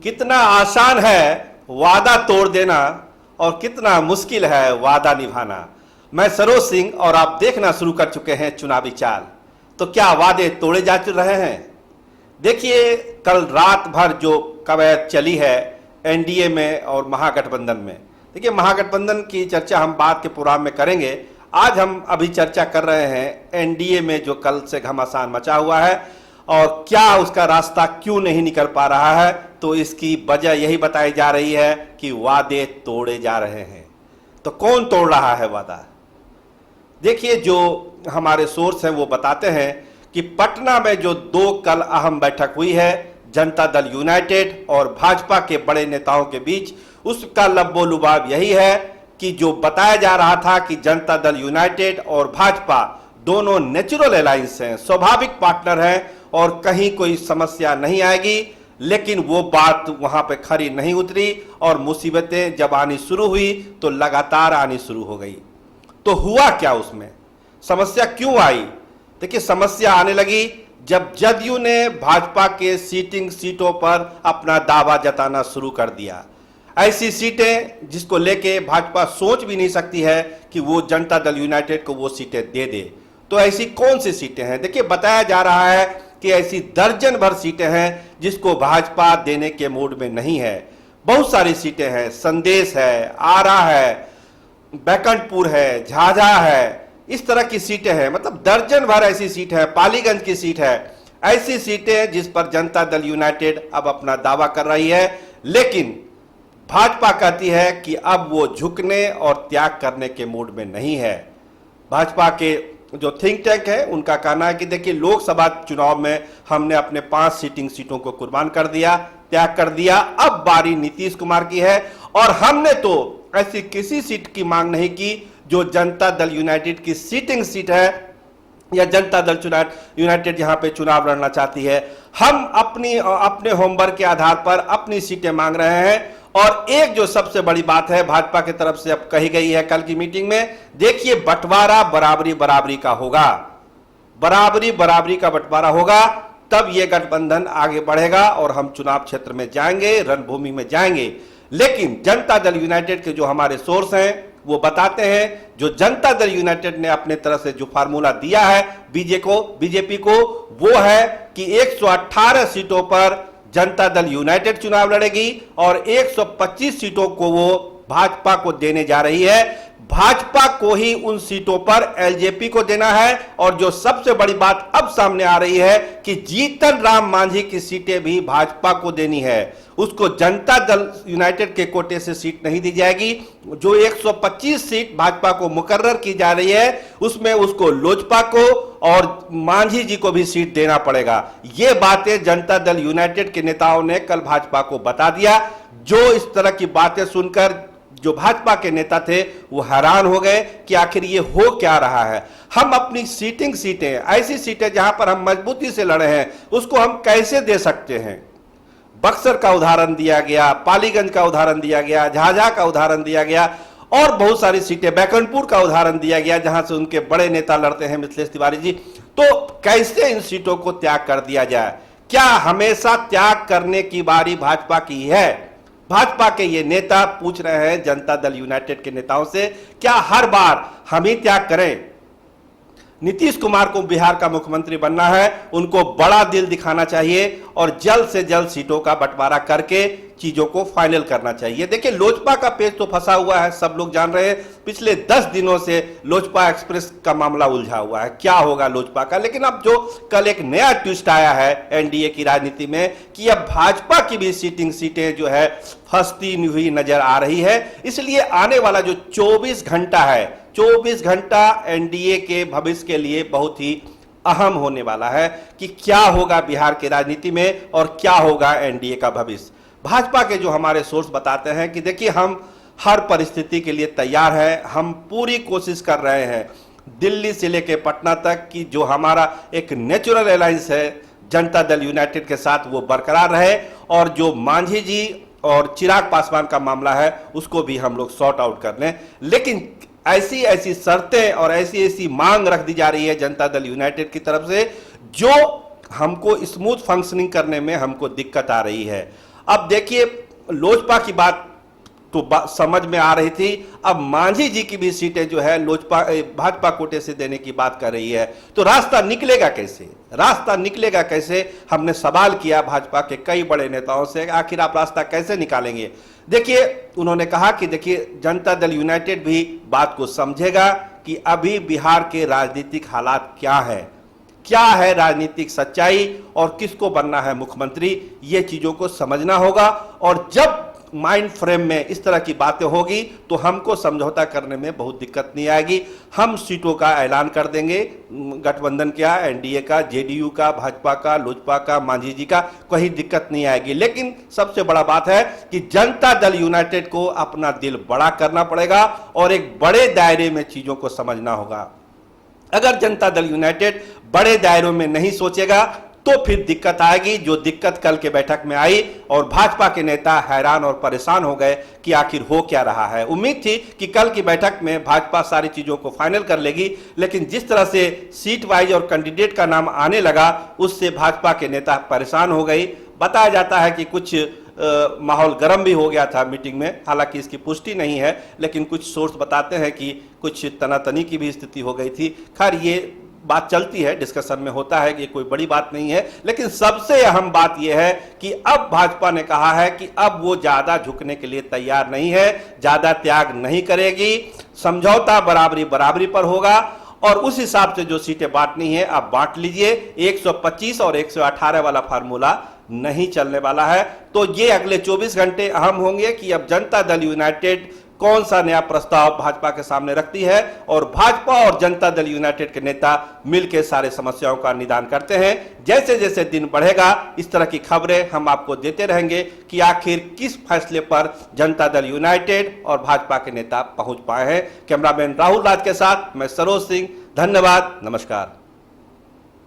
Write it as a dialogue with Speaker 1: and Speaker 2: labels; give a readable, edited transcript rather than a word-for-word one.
Speaker 1: कितना आसान है वादा तोड़ देना और कितना मुश्किल है वादा निभाना। मैं सरोज सिंह और आप देखना शुरू कर चुके हैं चुनावी चाल। तो क्या वादे तोड़े जा रहे हैं? देखिए, कल रात भर जो कवायद चली है एनडीए में और महागठबंधन में, देखिए महागठबंधन की चर्चा हम बाद के प्रोग्राम में करेंगे। आज हम अभी चर्चा कर रहे हैं एनडीए में जो कल से घमासान मचा हुआ है और क्या उसका रास्ता क्यों नहीं निकल पा रहा है। तो इसकी वजह यही बताई जा रही है कि वादे तोड़े जा रहे हैं। तो कौन तोड़ रहा है वादा? देखिए, जो हमारे सोर्स हैं वो बताते हैं कि पटना में जो दो कल अहम बैठक हुई है जनता दल यूनाइटेड और भाजपा के बड़े नेताओं के बीच, उसका लब्बो लुबाब यही है कि जो बताया जा रहा था कि जनता दल यूनाइटेड और भाजपा दोनों नेचुरल अलायंस हैं, स्वाभाविक पार्टनर हैं और कहीं कोई समस्या नहीं आएगी। लेकिन वो बात वहां पे खरी नहीं उतरी और मुसीबतें जब आनी शुरू हुई तो लगातार आनी शुरू हो गई। तो हुआ क्या उसमें? समस्या क्यों आई? देखिए, समस्या आने लगी जब जदयू ने भाजपा के सीटों पर अपना दावा जताना शुरू कर दिया। ऐसी सीटें जिसको लेके भाजपा सोच भी नहीं सकती है कि वो जनता दल यूनाइटेड को वो सीटें दे दे। तो ऐसी कौन सी सीटें हैं? देखिए, बताया जा रहा है कि ऐसी दर्जन भर सीटें हैं जिसको भाजपा देने के मूड में नहीं है। बहुत सारी सीटें हैं, संदेश है, आरा है, बैकुंठपुर है, झाझा है, इस तरह की सीटें हैं। मतलब दर्जन भर ऐसी सीट है, पालीगंज की सीट है। ऐसी सीटें जिस पर जनता दल यूनाइटेड अब अपना दावा कर रही है, लेकिन भाजपा कहती है कि अब वो झुकने और त्याग करने के मूड में नहीं है। भाजपा के जो थिंक टैंक है उनका कहना है कि देखिए, लोकसभा चुनाव में हमने अपने 5 सीटों को कुर्बान कर दिया, त्याग कर दिया। अब बारी नीतीश कुमार की है और हमने तो ऐसी किसी सीट की मांग नहीं की जो जनता दल यूनाइटेड की सीट है या जनता दल यूनाइटेड जहां पे चुनाव लड़ना चाहती है। हम अपने होमवर्क के आधार पर अपनी सीटें मांग रहे हैं। और एक जो सबसे बड़ी बात है भाजपा की तरफ से अब कही गई है कल की मीटिंग में, देखिए, बंटवारा बराबरी का होगा। बराबरी का बंटवारा होगा, तब यह गठबंधन आगे बढ़ेगा और हम चुनाव क्षेत्र में जाएंगे, रणभूमि में जाएंगे। लेकिन जनता दल यूनाइटेड के जो हमारे सोर्स हैं वो बताते हैं, जो जनता दल यूनाइटेड ने अपने तरफ से जो फार्मूला दिया है बीजेपी को, वो है कि 118 सीटों पर जनता दल यूनाइटेड चुनाव लड़ेगी और 125 सीटों को वो भाजपा को देने जा रही है। भाजपा को ही उन सीटों पर एलजेपी को देना है। और जो सबसे बड़ी बात अब सामने आ रही है कि जीतन राम मांझी की सीटें भी भाजपा को देनी है। उसको जनता दल यूनाइटेड के कोटे से सीट नहीं दी जाएगी। जो 125 सीट भाजपा को मुकर्रर की जा रही है उसमें उसको लोजपा को और मांझी जी को भी सीट देना पड़ेगा। ये बातें जनता दल यूनाइटेड के नेताओं ने कल भाजपा को बता दिया। जो इस तरह की बातें सुनकर जो भाजपा के नेता थे वो हैरान हो गए कि आखिर ये हो क्या रहा है। हम अपनी सीटें ऐसी सीटें जहां पर हम मजबूती से लड़े हैं उसको हम कैसे दे सकते हैं? बक्सर का उदाहरण दिया गया, पालीगंज का उदाहरण दिया गया, झाझा का उदाहरण दिया गया और बहुत सारी सीटें, बैकुंठपुर का उदाहरण दिया गया जहां से उनके बड़े नेता लड़ते हैं, मिथिलेश तिवारी जी। तो कैसे इन सीटों को त्याग कर दिया जाए? क्या हमेशा त्याग करने की बारी भाजपा की है? भाजपा के ये नेता पूछ रहे हैं जनता दल यूनाइटेड के नेताओं से, क्या हर बार हम ही त्याग करें? नीतीश कुमार को बिहार का मुख्यमंत्री बनना है, उनको बड़ा दिल दिखाना चाहिए और जल्द से जल्द सीटों का बंटवारा करके चीजों को फाइनल करना चाहिए। देखिए, लोजपा का पेच तो फंसा हुआ है, सब लोग जान रहे हैं। पिछले 10 दिनों से लोजपा एक्सप्रेस का मामला उलझा हुआ है, क्या होगा लोजपा का। लेकिन अब जो कल एक नया ट्विस्ट आया है एनडीए की राजनीति में कि अब भाजपा की भी सीटें जो है फंसती हुई नजर आ रही है। इसलिए आने वाला जो 24 घंटा है, 24 घंटा एनडीए के भविष्य के लिए बहुत ही अहम होने वाला है कि क्या होगा बिहार की राजनीति में और क्या होगा एनडीए का भविष्य। भाजपा के जो हमारे सोर्स बताते हैं कि देखिए, हम हर परिस्थिति के लिए तैयार हैं, हम पूरी कोशिश कर रहे हैं दिल्ली से लेकर पटना तक की जो हमारा एक नेचुरल अलायंस है जनता दल यूनाइटेड के साथ वो बरकरार रहे और जो मांझी जी और चिराग पासवान का मामला है उसको भी हम लोग सॉर्ट आउट कर लें। लेकिन ऐसी ऐसी शर्तें और ऐसी ऐसी मांग रख दी जा रही है जनता दल यूनाइटेड की तरफ से जो हमको स्मूथ फंक्शनिंग करने में हमको दिक्कत आ रही है। अब देखिए, लोजपा की बात तो समझ में आ रही थी, अब मांझी जी की भी सीटें जो है लोजपा भाजपा कोटे से देने की बात कर रही है। तो रास्ता निकलेगा कैसे, रास्ता निकलेगा कैसे, हमने सवाल किया भाजपा के कई बड़े नेताओं से, आखिर आप रास्ता कैसे निकालेंगे। देखिए, उन्होंने कहा कि देखिए, जनता दल यूनाइटेड भी बात को समझेगा कि अभी बिहार के राजनीतिक हालात क्या है राजनीतिक सच्चाई और किसको बनना है मुख्यमंत्री, ये चीजों को समझना होगा। और जब माइंड फ्रेम में इस तरह की बातें होगी तो हमको समझौता करने में बहुत दिक्कत नहीं आएगी। हम सीटों का ऐलान कर देंगे, गठबंधन का, एनडीए का, जेडीयू का, भाजपा का, लोजपा का, मांझी जी का, कोई दिक्कत नहीं आएगी। लेकिन सबसे बड़ा बात है कि जनता दल यूनाइटेड को अपना दिल बड़ा करना पड़ेगा और एक बड़े दायरे में चीजों को समझना होगा। अगर जनता दल यूनाइटेड बड़े दायरों में नहीं सोचेगा तो फिर दिक्कत आएगी, जो दिक्कत कल के बैठक में आई और भाजपा के नेता हैरान और परेशान हो गए कि आखिर हो क्या रहा है। उम्मीद थी कि कल की बैठक में भाजपा सारी चीजों को फाइनल कर लेगी, लेकिन जिस तरह से सीट वाइज और कैंडिडेट का नाम आने लगा उससे भाजपा के नेता परेशान हो गई। बताया जाता है कि कुछ माहौल गर्म भी हो गया था मीटिंग में, हालांकि इसकी पुष्टि नहीं है, लेकिन कुछ सोर्स बताते हैं कि कुछ तनातनी की भी स्थिति हो गई थी। खैर, ये बात चलती है, डिस्कशन में होता है कि कोई बड़ी बात नहीं है। लेकिन सबसे अहम बात यह है कि अब भाजपा ने कहा है कि अब वो ज्यादा झुकने के लिए तैयार नहीं है, ज्यादा त्याग नहीं करेगी, समझौता बराबरी बराबरी पर होगा और उस हिसाब से जो सीटें बांटनी है आप बांट लीजिए। 125 और 118 वाला फार्मूला नहीं चलने वाला है। तो ये अगले 24 घंटे अहम होंगे कि अब जनता दल यूनाइटेड कौन सा नया प्रस्ताव भाजपा के सामने रखती है और भाजपा और जनता दल यूनाइटेड के नेता मिलकर सारे समस्याओं का निदान करते हैं। जैसे जैसे दिन बढ़ेगा इस तरह की खबरें हम आपको देते रहेंगे कि आखिर किस फैसले पर जनता दल यूनाइटेड और भाजपा के नेता पहुंच पाए हैं। कैमरामैन राहुल राज के साथ मैं सरोज सिंह, धन्यवाद, नमस्कार।